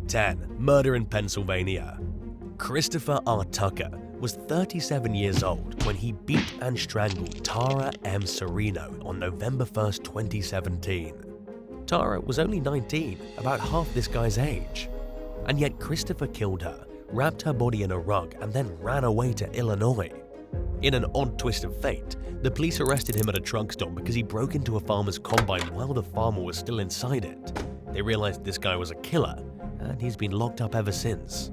10. Murder in Pennsylvania. Christopher R. Tucker was 37 years old when he beat and strangled Tara M. Serino on November 1st, 2017. Tara was only 19, about half this guy's age. And yet Christopher killed her, wrapped her body in a rug, and then ran away to Illinois. In an odd twist of fate, the police arrested him at a truck stop because he broke into a farmer's combine while the farmer was still inside it. They realized this guy was a killer, and he's been locked up ever since.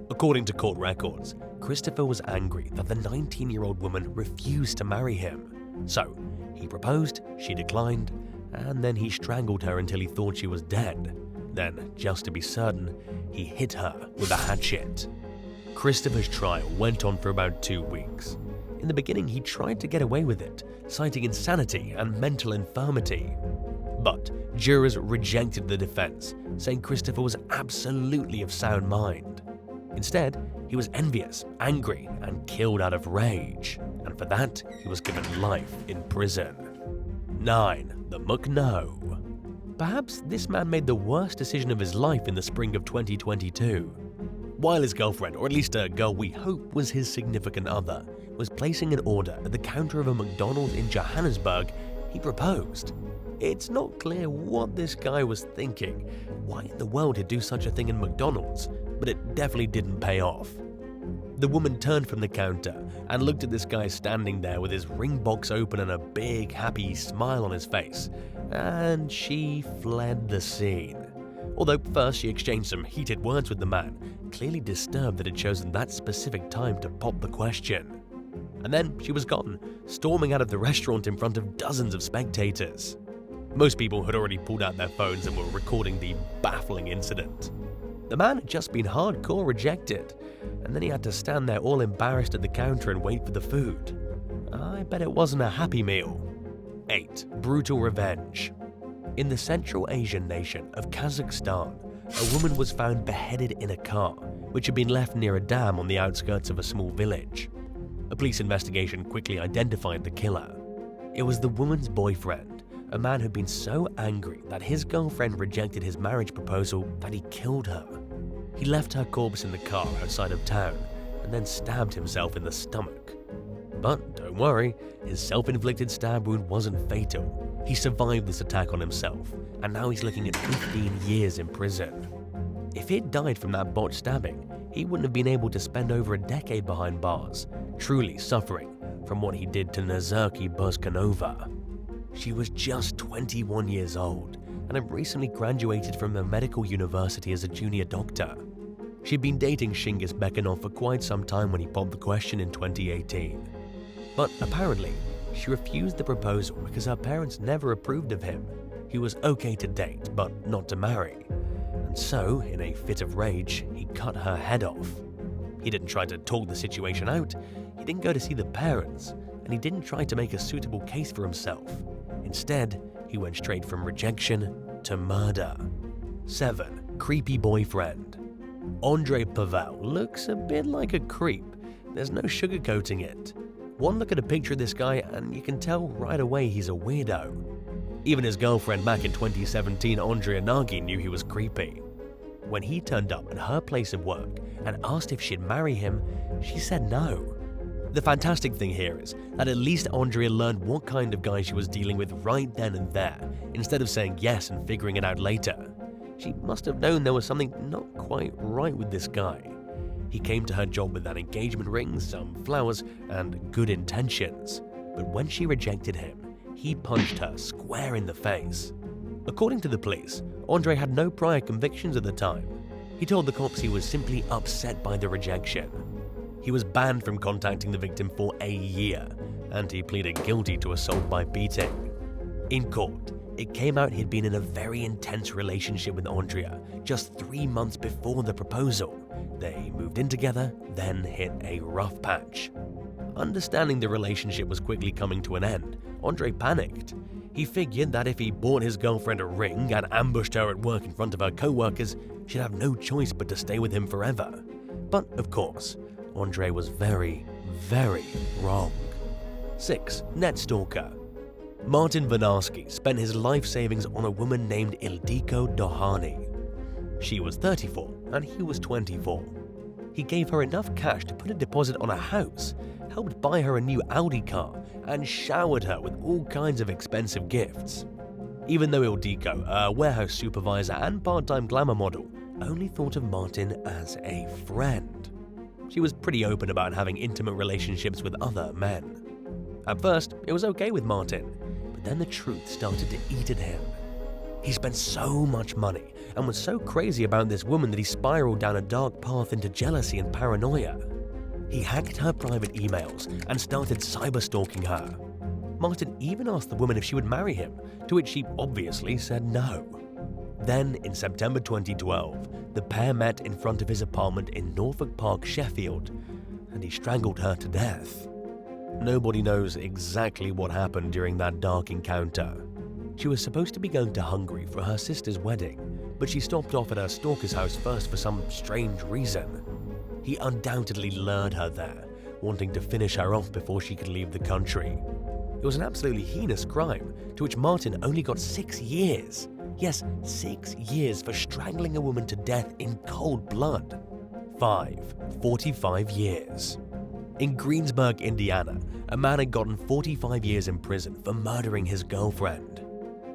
According to court records, Christopher was angry that the 19-year-old woman refused to marry him. So, he proposed, she declined, and then he strangled her until he thought she was dead. Then, just to be certain, he hit her with a hatchet. Christopher's trial went on for about 2 weeks. In the beginning, he tried to get away with it, citing insanity and mental infirmity. But jurors rejected the defense, saying Christopher was absolutely of sound mind. Instead, he was envious, angry, and killed out of rage, and for that, he was given life in prison. 9. The McNo. Perhaps this man made the worst decision of his life in the spring of 2022. While his girlfriend, or at least a girl we hope was his significant other, was placing an order at the counter of a McDonald's in Johannesburg, he proposed. It's not clear what this guy was thinking, why in the world he'd do such a thing in McDonald's, but it definitely didn't pay off. The woman turned from the counter and looked at this guy standing there with his ring box open and a big, happy smile on his face, and she fled the scene. Although first she exchanged some heated words with the man, clearly disturbed that he'd chosen that specific time to pop the question. And then she was gone, storming out of the restaurant in front of dozens of spectators. Most people had already pulled out their phones and were recording the baffling incident. The man had just been hardcore rejected, and then he had to stand there all embarrassed at the counter and wait for the food. I bet it wasn't a happy meal. 8. Brutal revenge. In the Central Asian nation of Kazakhstan, a woman was found beheaded in a car, which had been left near a dam on the outskirts of a small village. A police investigation quickly identified the killer. It was the woman's boyfriend, a man who'd been so angry that his girlfriend rejected his marriage proposal that he killed her. He left her corpse in the car outside of town and then stabbed himself in the stomach. But don't worry, his self-inflicted stab wound wasn't fatal. He survived this attack on himself, and now he's looking at 15 years in prison. If he'd died from that botched stabbing, he wouldn't have been able to spend over a decade behind bars, truly suffering from what he did to Nazirki Bozkanova. She was just 21 years old and had recently graduated from a medical university as a junior doctor. She'd been dating Shingis Bekhanov for quite some time when he popped the question in 2018. But apparently, she refused the proposal because her parents never approved of him. He was okay to date, but not to marry. And so, in a fit of rage, he cut her head off. He didn't try to talk the situation out, he didn't go to see the parents, and he didn't try to make a suitable case for himself. Instead, he went straight from rejection to murder. 7. Creepy boyfriend. Andrei Pavel looks a bit like a creep. There's no sugarcoating it. One look at a picture of this guy and you can tell right away he's a weirdo. Even his girlfriend back in 2017, Andrea Nagy, knew he was creepy. When he turned up at her place of work and asked if she'd marry him, she said no. The fantastic thing here is that at least Andrea learned what kind of guy she was dealing with right then and there, instead of saying yes and figuring it out later. She must have known there was something not quite right with this guy. He came to her job with an engagement ring, some flowers, and good intentions. But when she rejected him, he punched her square in the face. According to the police, Andre had no prior convictions at the time. He told the cops he was simply upset by the rejection. He was banned from contacting the victim for a year, and he pleaded guilty to assault by beating. In court, it came out he'd been in a very intense relationship with Andrea just 3 months before the proposal. They moved in together, then hit a rough patch. Understanding the relationship was quickly coming to an end, Andre panicked. He figured that if he bought his girlfriend a ring and ambushed her at work in front of her co-workers, she'd have no choice but to stay with him forever. But of course, Andre was very, very wrong. 6. Net stalker. Martin Vanarski spent his life savings on a woman named Ildiko Dohani. She was 34 and he was 24. He gave her enough cash to put a deposit on a house, helped buy her a new Audi car, and showered her with all kinds of expensive gifts. Even though Ildiko, a warehouse supervisor and part-time glamour model, only thought of Martin as a friend. She was pretty open about having intimate relationships with other men. At first, it was okay with Martin, but then the truth started to eat at him. He spent so much money and was so crazy about this woman that he spiraled down a dark path into jealousy and paranoia. He hacked her private emails and started cyber-stalking her. Martin even asked the woman if she would marry him, to which she obviously said no. Then, in September 2012, the pair met in front of his apartment in Norfolk Park, Sheffield, and he strangled her to death. Nobody knows exactly what happened during that dark encounter. She was supposed to be going to Hungary for her sister's wedding, but she stopped off at her stalker's house first for some strange reason. He undoubtedly lured her there, wanting to finish her off before she could leave the country. It was an absolutely heinous crime, to which Martin only got 6 years. Yes, 6 years for strangling a woman to death in cold blood. 45 years. In Greensburg, Indiana, a man had gotten 45 years in prison for murdering his girlfriend.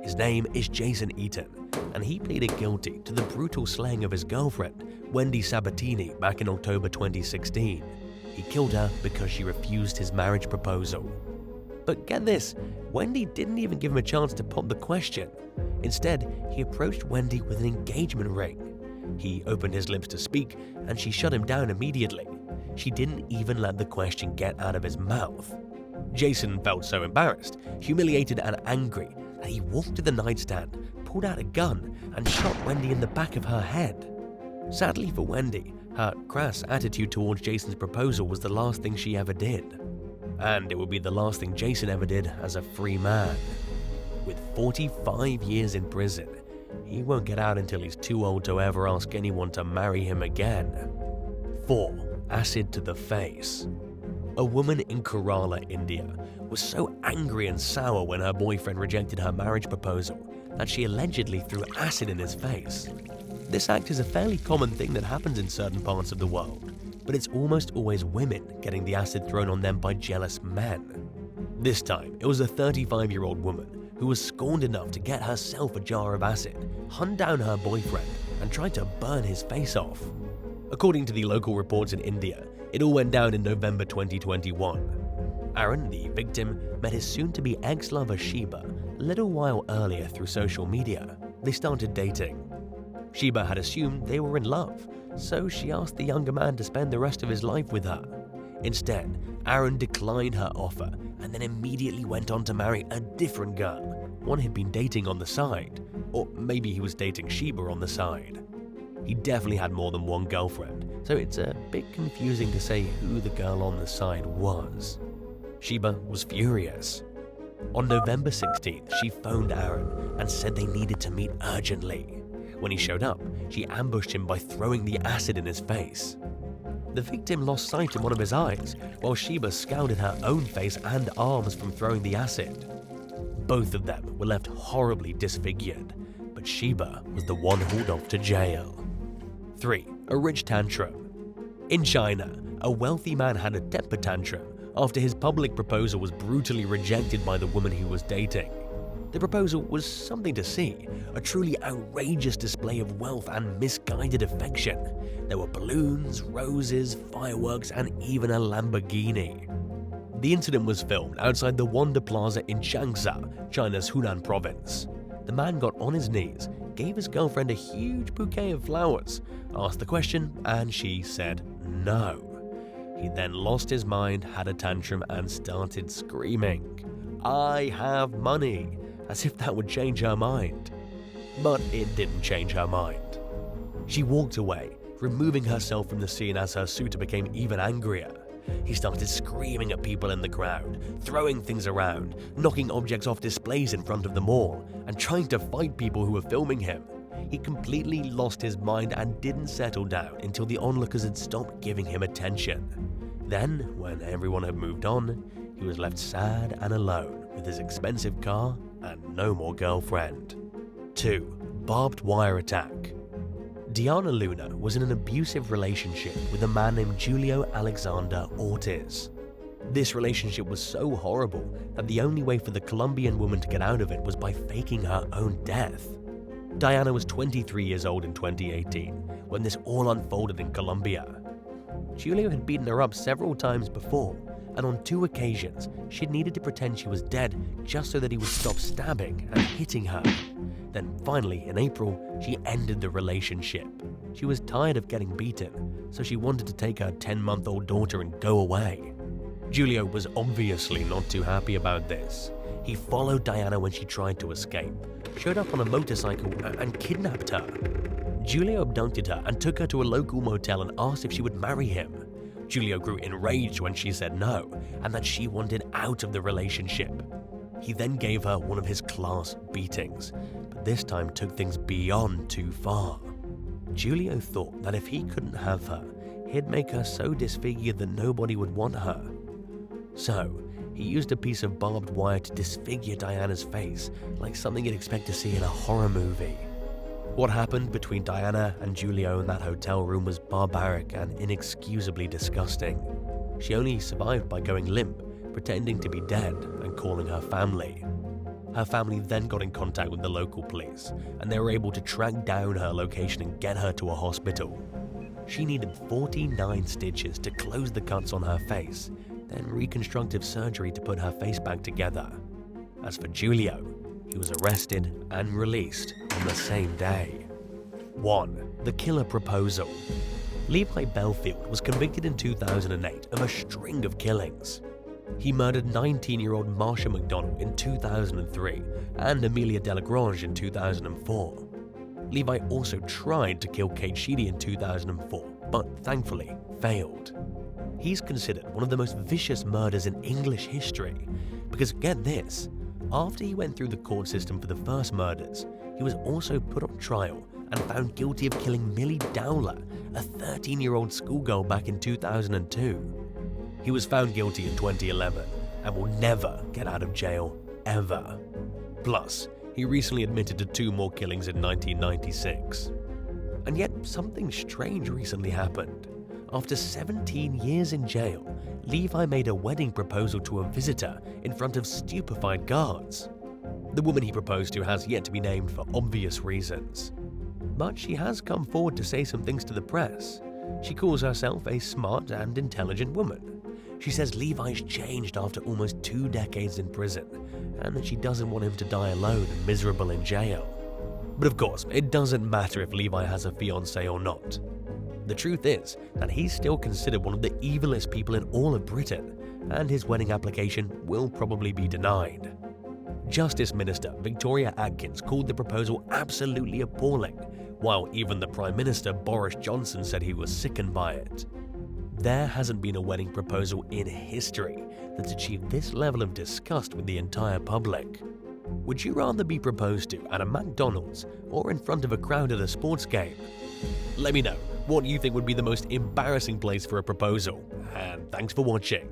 His name is Jason Eaton, and he pleaded guilty to the brutal slaying of his girlfriend, Wendy Sabatini, back in October 2016. He killed her because she refused his marriage proposal. But get this, Wendy didn't even give him a chance to pop the question. Instead, he approached Wendy with an engagement ring. He opened his lips to speak, and she shut him down immediately. She didn't even let the question get out of his mouth. Jason felt so embarrassed, humiliated, and angry that he walked to the nightstand, pulled out a gun, and shot Wendy in the back of her head. Sadly for Wendy, her crass attitude towards Jason's proposal was the last thing she ever did. And it would be the last thing Jason ever did as a free man. With 45 years in prison, he won't get out until he's too old to ever ask anyone to marry him again. 4. Acid to the face. A woman in Kerala, India, was so angry and sour when her boyfriend rejected her marriage proposal that she allegedly threw acid in his face. This act is a fairly common thing that happens in certain parts of the world, but it's almost always women getting the acid thrown on them by jealous men. This time, it was a 35-year-old woman who was scorned enough to get herself a jar of acid, hunt down her boyfriend, and tried to burn his face off. According to the local reports in India, it all went down in November 2021. Aaron, the victim, met his soon-to-be ex-lover Sheba a little while earlier through social media. They started dating. Sheba had assumed they were in love, so she asked the younger man to spend the rest of his life with her. Instead, Aaron declined her offer and then immediately went on to marry a different girl, one he'd been dating on the side. Or maybe he was dating Sheba on the side. He definitely had more than one girlfriend, so it's a bit confusing to say who the girl on the side was. Sheba was furious. On November 16th, she phoned Aaron and said they needed to meet urgently. When he showed up, she ambushed him by throwing the acid in his face. The victim lost sight in one of his eyes, while Sheba scalded her own face and arms from throwing the acid. Both of them were left horribly disfigured, but Sheba was the one hauled off to jail. 3. A rich tantrum. In China, a wealthy man had a temper tantrum after his public proposal was brutally rejected by the woman he was dating. The proposal was something to see, a truly outrageous display of wealth and misguided affection. There were balloons, roses, fireworks, and even a Lamborghini. The incident was filmed outside the Wanda Plaza in Changsha, China's Hunan province. The man got on his knees, gave his girlfriend a huge bouquet of flowers, asked the question, and she said no. He then lost his mind, had a tantrum, and started screaming, "I have money," as if that would change her mind. But it didn't change her mind. She walked away, removing herself from the scene as her suitor became even angrier. He started screaming at people in the crowd, throwing things around, knocking objects off displays in front of them all, and trying to fight people who were filming him. He completely lost his mind and didn't settle down until the onlookers had stopped giving him attention. Then, when everyone had moved on, he was left sad and alone with his expensive car and no more girlfriend. 2. Barbed wire attack. Diana Luna was in an abusive relationship with a man named Julio Alexander Ortiz. This relationship was so horrible that the only way for the Colombian woman to get out of it was by faking her own death. Diana was 23 years old in 2018 when this all unfolded in Colombia. Julio had beaten her up several times before, and on 2 occasions she had needed to pretend she was dead just so that he would stop stabbing and hitting her. Then finally, in April, she ended the relationship. She was tired of getting beaten, so she wanted to take her 10-month-old daughter and go away. Julio was obviously not too happy about this. He followed Diana when she tried to escape, showed up on a motorcycle and kidnapped her. Julio abducted her and took her to a local motel and asked if she would marry him. Julio grew enraged when she said no, and that she wanted out of the relationship. He then gave her one of his class beatings, but this time took things beyond too far. Julio thought that if he couldn't have her, he'd make her so disfigured that nobody would want her. So, he used a piece of barbed wire to disfigure Diana's face, like something you'd expect to see in a horror movie. What happened between Diana and Julio in that hotel room was barbaric and inexcusably disgusting. She only survived by going limp, pretending to be dead and calling her family. Her family then got in contact with the local police, and they were able to track down her location and get her to a hospital. She needed 49 stitches to close the cuts on her face, then reconstructive surgery to put her face back together. As for Julio, he was arrested and released on the same day. 1. The killer proposal. Levi Belfield was convicted in 2008 of a string of killings. He murdered 19-year-old Marsha McDonald in 2003 and Amelia Delagrange in 2004. Levi also tried to kill Kate Sheedy in 2004, but thankfully failed. He's considered one of the most vicious murders in English history because, get this, after he went through the court system for the first murders, he was also put on trial and found guilty of killing Millie Dowler, a 13-year-old schoolgirl, back in 2002. He was found guilty in 2011 and will never get out of jail, ever. Plus, he recently admitted to 2 more killings in 1996. And yet, something strange recently happened. After 17 years in jail, Levi made a wedding proposal to a visitor in front of stupefied guards. The woman he proposed to has yet to be named for obvious reasons. But she has come forward to say some things to the press. She calls herself a smart and intelligent woman. She says Levi's changed after almost 2 decades in prison, and that she doesn't want him to die alone and miserable in jail. But of course, it doesn't matter if Levi has a fiancée or not. The truth is that he's still considered one of the evilest people in all of Britain, and his wedding application will probably be denied. Justice Minister Victoria Atkins called the proposal absolutely appalling, while even the Prime Minister Boris Johnson said he was sickened by it. There hasn't been a wedding proposal in history that's achieved this level of disgust with the entire public. Would you rather be proposed to at a McDonald's or in front of a crowd at a sports game? Let me know what you think would be the most embarrassing place for a proposal, and thanks for watching.